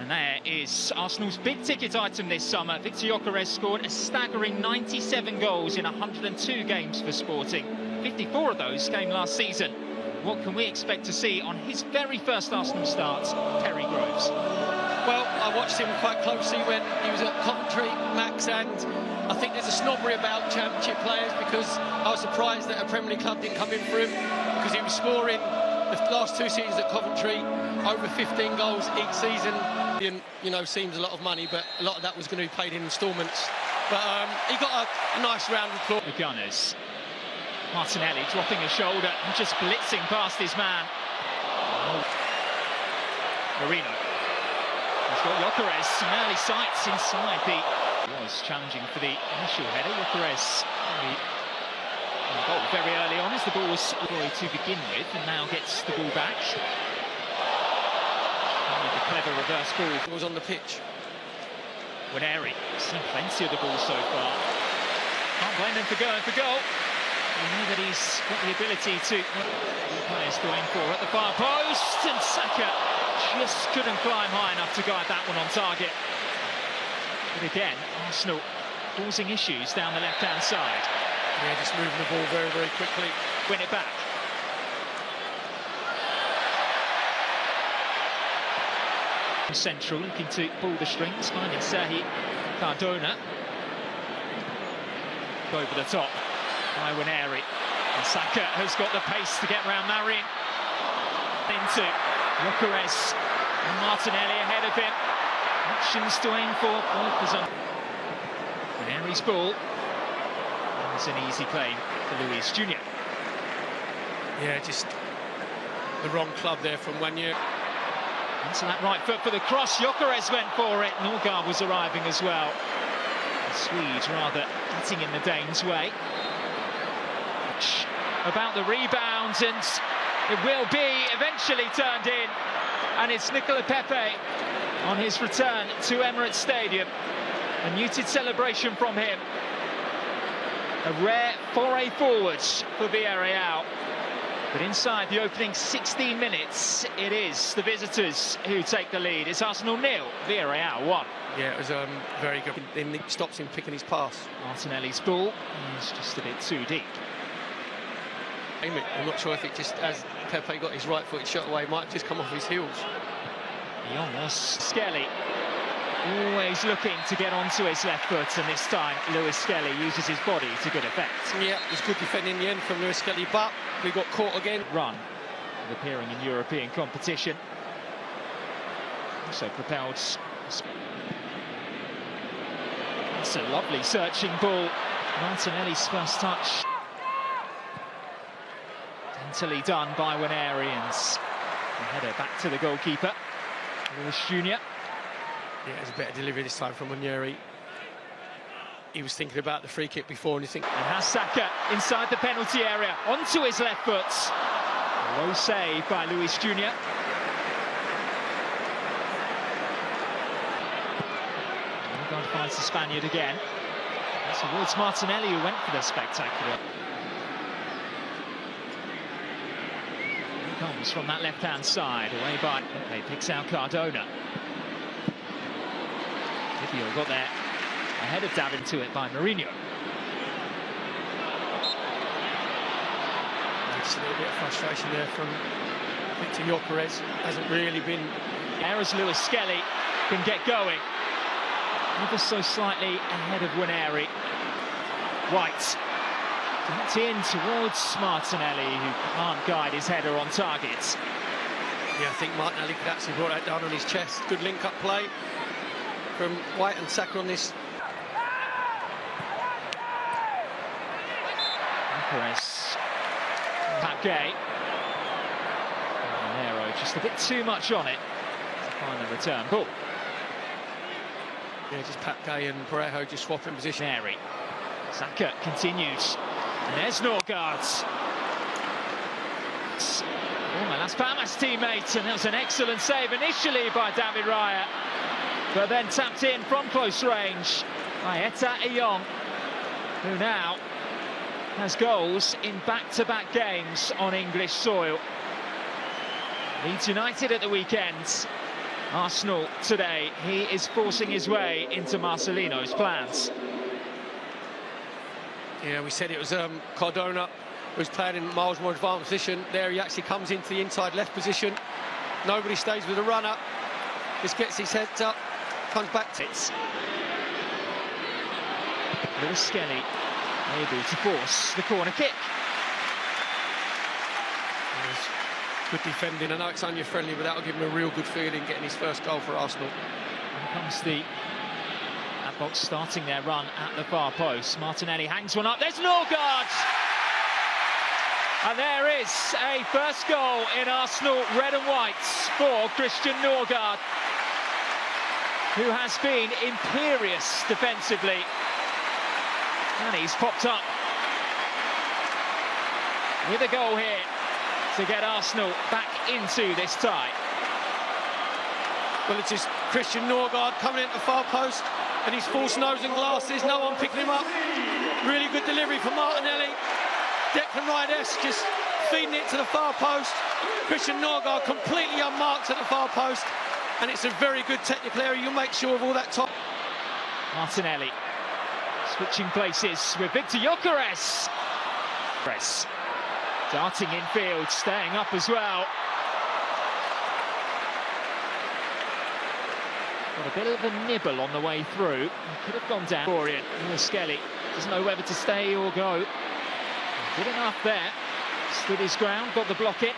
And there is Arsenal's big ticket item this summer. Victor Gyökeres scored a staggering 97 goals in 102 games for Sporting. 54 of those came last season. What can we expect to see on his very first Arsenal start, Terry Groves? Well, I watched him quite closely when he was at Coventry, Max, and I think there's a snobbery about Championship players, because I was surprised that a Premier League club didn't come in for him, because he was scoring the last 2 seasons at Coventry over 15 goals each season. You know, seems a lot of money, but a lot of that was going to be paid in instalments. But he got a nice round of applause. The Gunners. Martinelli dropping a shoulder and just blitzing past his man. Marino. He's got Gyökeres, some early sights inside the... Was challenging for the initial header. Gyökeres involved very early on as the ball was to begin with, and now gets the ball back. The clever reverse ball. It was on the pitch. Waneri, seen plenty of the ball so far. Can't blame him for going for goal. We know that he's got the ability to... Players to aim for at the far post, and Saka just couldn't climb high enough to guide that one on target. But again, Arsenal causing issues down the left-hand side. Yeah, just moving the ball very, very quickly. Win it back. Central looking to pull the strings, finding Serhi Cardona. Over the top by Waneri. And Saka has got the pace to get round Marin. Into Gyökeres and Martinelli ahead of him. Options to aim for. Waneri's ball. It's an easy claim for Luis Jr. Yeah, just the wrong club there from Wanyer. Into that right foot for the cross. Gyökeres went for it. Norgard was arriving as well. The Swedes rather getting in the Danes' way. About the rebound, and it will be eventually turned in. And it's Nicola Pepe on his return to Emirates Stadium. A muted celebration from him. A rare foray forwards for Villarreal. But inside the opening 16 minutes, it is the visitors who take the lead. It's Arsenal 0, Villarreal 1. Yeah, it was very good. Then it stops him picking his pass. Martinelli's ball is just a bit too deep. I'm not sure if it just, as Pepe got his right foot shot away, it might just come off his heels. Beyond Skelly, always looking to get onto his left foot, and this time Lewis Skelly uses his body to good effect. Yeah, it was good defending in the end from Lewis Skelly, but we got caught again. Run, appearing in European competition. Also propelled. It's a lovely searching ball. Martinelli's first touch. Dentally done by Waneri, and the header back to the goalkeeper, Lewis Jr. Yeah, it was a better delivery this time from Waneri. He was thinking about the free kick before, and you think... And has Saka inside the penalty area, onto his left foot. A low save by Luis Jr. Norgard finds the Spaniard again. Towards Martinelli, who went for the spectacular. He comes from that left-hand side, away by... Okay, picks out Cardona. Divio got there ahead of David to it by Mourinho. Just a little bit of frustration there from Victor Gyökeres. Hasn't really been... There as Lewis Skelly can get going. Ever so slightly ahead of Waneri. White dipped in towards Martinelli, who can't guide his header on target. Yeah, I think Martinelli could actually brought that down on his chest. Good link-up play from White and Saka on this. Gyökeres, Pat Gay. Nero just a bit too much on it to find the return ball. Yeah, just Pat Gay and Parejo just swapping position. Mary. Saka continues. And there's Norgard. Former Las Palmas teammate, and that was an excellent save initially by David Raya, but then tapped in from close range by Eta Eyong, who now has goals in back-to-back games on English soil. Leeds United at the weekend Arsenal today, he is forcing his way into Marcelino's plans. Yeah, we said it was Cardona who's playing in miles more advanced position. There he actually comes into the inside left position. Nobody stays with the runner. Just gets his head up, comes back to it. Lewis Skelly able to force the corner kick. Good defending. I know it's unfriendly, but that'll give him a real good feeling getting his first goal for Arsenal. Here comes the box starting their run at the far post. Martinelli hangs one up. There's Norgard! And there is a first goal in Arsenal red and whites for Christian Norgard, who has been imperious defensively. And he's popped up with a goal here to get Arsenal back into this tie. Well, it's just Christian Norgard coming into the far post, and he's false nose and glasses. No one picking him up. Really good delivery from Martinelli. Declan Rice just feeding it to the far post. Christian Norgard completely unmarked at the far post, and it's a very good technical area. You'll make sure of all that top. Martinelli switching places with Victor Gyökeres. Darting infield, staying up as well. Got a bit of a nibble on the way through. He could have gone down. Lewis Skelly doesn't know whether to stay or go. Good enough there. Stood his ground, got the block in.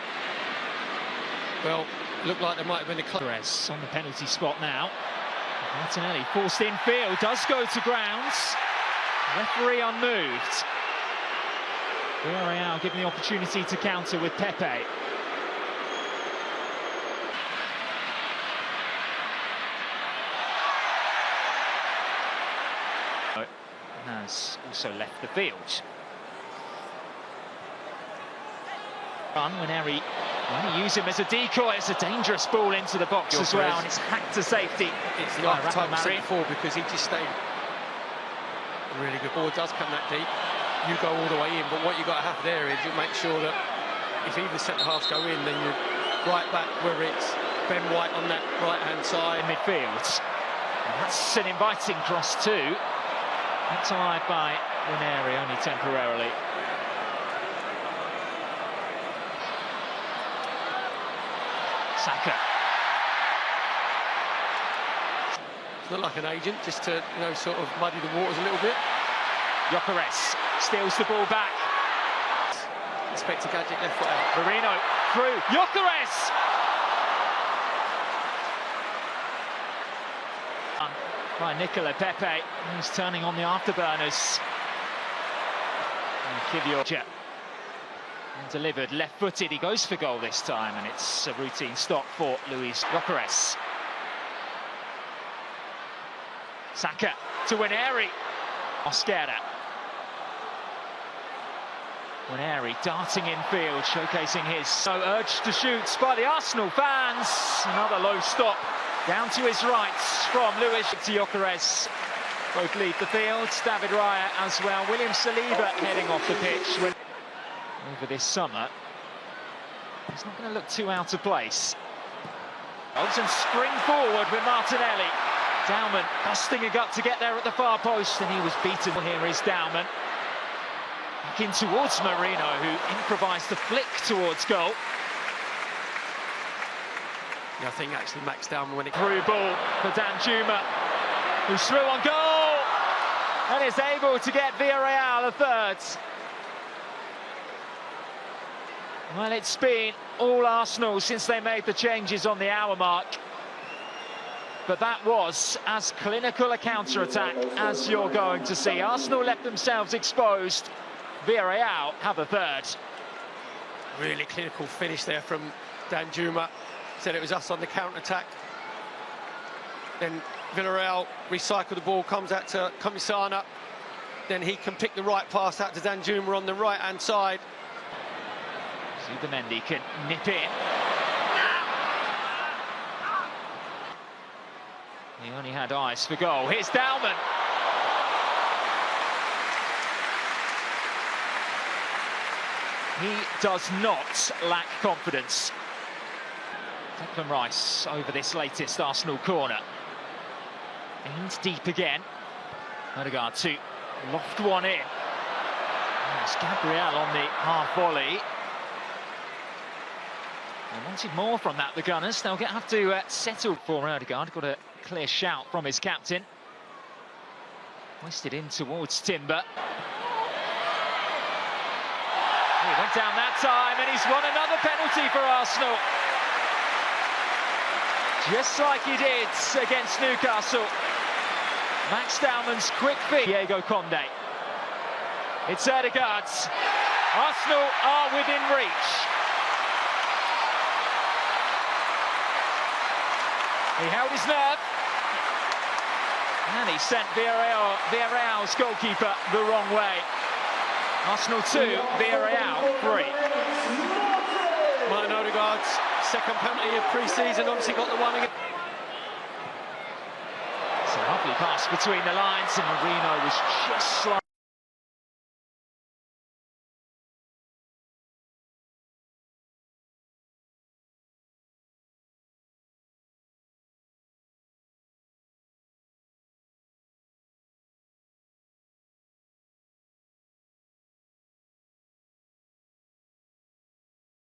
Well, looked like there might have been a Gyökeres on the penalty spot now. Martinelli forced infield, does go to grounds. Referee unmoved. Villarreal given the opportunity to counter with Pepe. Has also left the field. When Harry only use him as a decoy. It's a dangerous ball into the box as well, and it's hacked to safety. It's the archetype of centre forward because he just stayed. Really good ball, does come that deep. You go all the way in, but what you've got to have there is you make sure that if either centre halves go in, then you're right back where it's Ben White on that right-hand side. In midfield. And that's an inviting cross too. That's allowed by Ranieri, only temporarily. Saka. It's not like an agent, just to, you know, sort of muddy the waters a little bit. Gyökeres steals the ball back. Inspector Gadget left foot out. Marino through. Gyökeres! By Nicola Pepe. He's turning on the afterburners. Kivior delivered left-footed. He goes for goal this time, and it's a routine stop for Luis Gyökeres. Saka to Ranieri. Mosquera. Ranieri darting infield, showcasing his urge to shoot by the Arsenal fans. Another low stop down to his right from Luis Gyökeres. Both leave the field. David Raya as well. William Saliba heading off the pitch over this summer. He's not going to look too out of place. And spring forward with Martinelli. Dowman busting a gut to get there at the far post, and he was beaten. Here is Dowman. Back in towards Marino, who improvised the flick towards goal. Yeah, I think actually Max Dowman when it through ball for Danjuma, who's through on goal and is able to get Villarreal a third. Well, it's been all Arsenal since they made the changes on the hour mark. But that was as clinical a counter-attack as you're going to see. Arsenal left themselves exposed. Villarreal have a third. Really clinical finish there from Danjuma. Said it was us on the counter-attack. Then Villarreal recycle the ball, comes out to Comisana. Then he can pick the right pass out to Danjuma on the right-hand side. Zubimendi can nip in. He only had eyes for goal. Here's Dowman. He does not lack confidence. Declan Rice over this latest Arsenal corner. Aimed deep again. Odegaard to loft one in. It's Gabriel on the half volley. They wanted more from that, the Gunners. They'll have to settle for Odegaard. Got a clear shout from his captain. Hoisted in towards Timber. He went down that time, and he's won another penalty for Arsenal. Just like he did against Newcastle. Max Dowman's quick feet. Diego Conde. It's Odegaard. Arsenal are within reach. He held his nerve. And he sent Villarreal's goalkeeper the wrong way. Arsenal 2, Villarreal 3. Martin Odegaard's second penalty of pre-season, obviously got the one again. It's a lovely pass between the lines, and Marino was just slightly